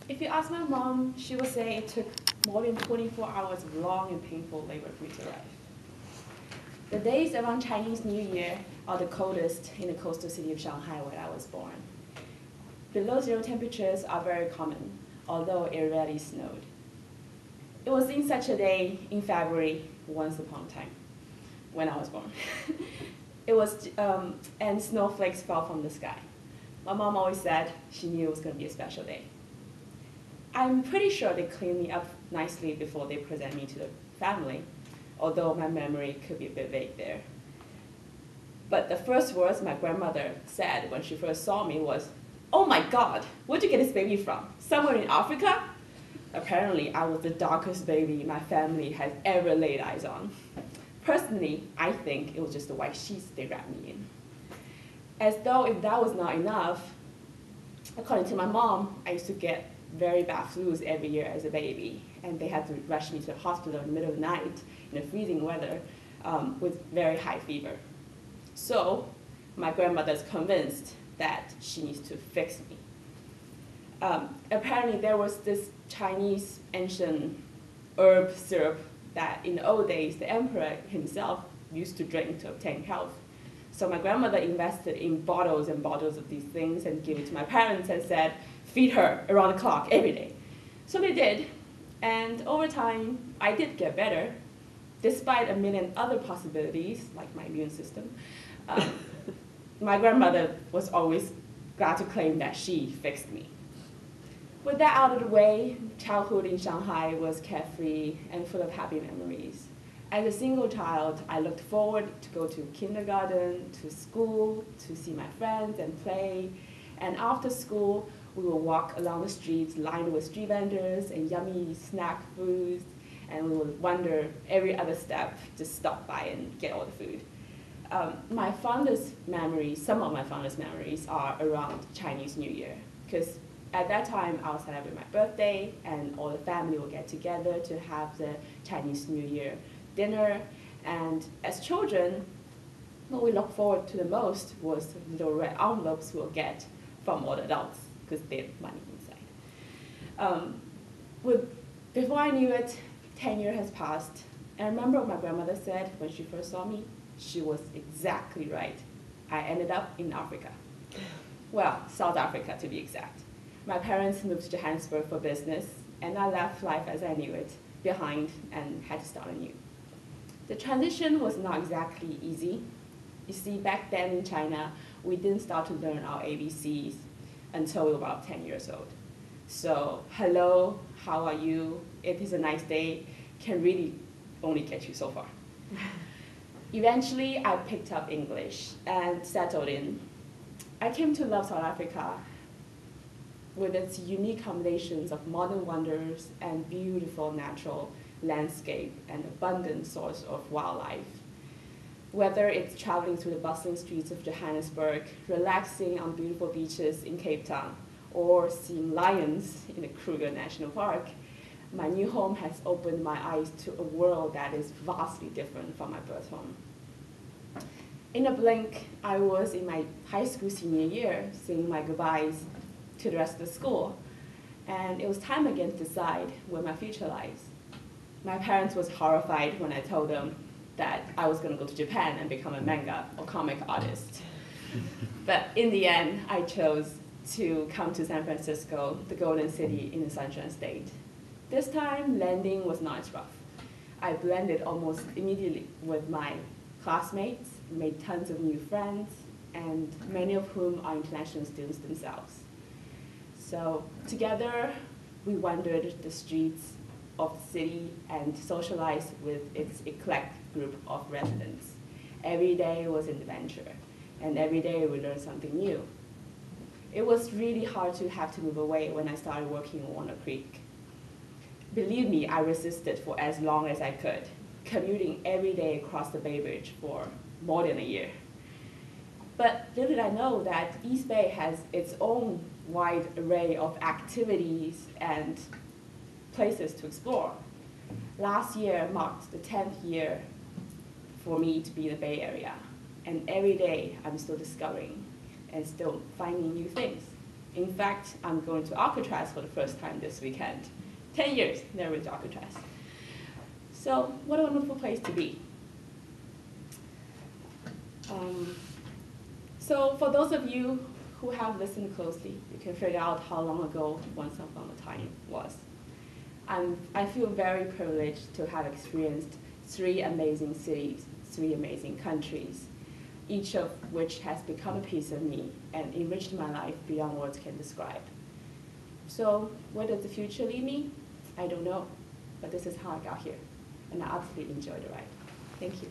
If you ask my mom, she would say it took more than 24 hours of long and painful labor for me to arrive. The days around Chinese New Year are the coldest in the coastal city of Shanghai where I was born. Below zero temperatures are very common, although it rarely snowed. It was in such a day in February, once upon a time, when I was born. And snowflakes fell from the sky. My mom always said she knew it was going to be a special day. I'm pretty sure they cleaned me up nicely before they present me to the family, although my memory could be a bit vague there. But the first words my grandmother said when she first saw me was, "Oh my God, where'd you get this baby from? Somewhere in Africa?" Apparently, I was the darkest baby my family had ever laid eyes on. Personally, I think it was just the white sheets they wrapped me in. As though if that was not enough, according to my mom, I used to get very bad flus every year as a baby, and they had to rush me to the hospital in the middle of the night in the freezing weather with very high fever. So my grandmother's convinced that she needs to fix me. Apparently there was this Chinese ancient herb syrup that in the old days the emperor himself used to drink to obtain health. So my grandmother invested in bottles and bottles of these things and gave it to my parents and said, "Feed her around the clock every day." So they did, and over time I did get better, despite a million other possibilities like my immune system. My grandmother was always glad to claim that she fixed me. With that out of the way, childhood in Shanghai was carefree and full of happy memories. As a single child, I looked forward to go to kindergarten, to school, to see my friends and play. And after school, we would walk along the streets lined with street vendors and yummy snack foods, and we would wander every other step, just stop by and get all the food. My fondest memories, some of my fondest memories are around Chinese New Year, because at that time I was celebrating my birthday and all the family would get together to have the Chinese New Year dinner. And as children, what we looked forward to the most was the little red envelopes we'll get from all the adults, because they had money inside. Before I knew it, 10 years has passed. And I remember what my grandmother said when she first saw me. She was exactly right. I ended up in Africa. Well, South Africa to be exact. My parents moved to Johannesburg for business, and I left life as I knew it behind and had to start anew. The transition was not exactly easy. You see, back then in China, we didn't start to learn our ABCs until we were about 10 years old. So, hello, how are you, it is a nice day, can really only get you so far. Eventually, I picked up English and settled in. I came to love South Africa with its unique combinations of modern wonders and beautiful natural landscape and abundant source of wildlife. Whether it's traveling through the bustling streets of Johannesburg, relaxing on beautiful beaches in Cape Town, or seeing lions in the Kruger National Park, my new home has opened my eyes to a world that is vastly different from my birth home. In a blink, I was in my high school senior year, saying my goodbyes to the rest of the school, and it was time again to decide where my future lies. My parents was horrified when I told them that I was going to go to Japan and become a manga or comic artist. But in the end, I chose to come to San Francisco, the Golden City in the Sunshine State. This time, landing was not as rough. I blended almost immediately with my classmates, made tons of new friends, and many of whom are international students themselves. So together, we wandered the streets of the city and socialized with its eclectic group of residents. Every day was an adventure, and every day we learned something new. It was really hard to have to move away when I started working in Walnut Creek. Believe me, I resisted for as long as I could, commuting every day across the Bay Bridge for more than a year. But little did I know that East Bay has its own wide array of activities and places to explore. Last year marked the 10th year for me to be in the Bay Area, and every day I'm still discovering and still finding new things. In fact, I'm going to Alcatraz for the first time this weekend. 10 years, never been to Alcatraz. So what a wonderful place to be. So for those of you who have listened closely, you can figure out how long ago Once Upon a Time was. I feel very privileged to have experienced 3 amazing cities, 3 amazing countries, each of which has become a piece of me and enriched my life beyond words can describe. So where does the future lead me? I don't know, but this is how I got here, and I absolutely enjoyed the ride. Thank you.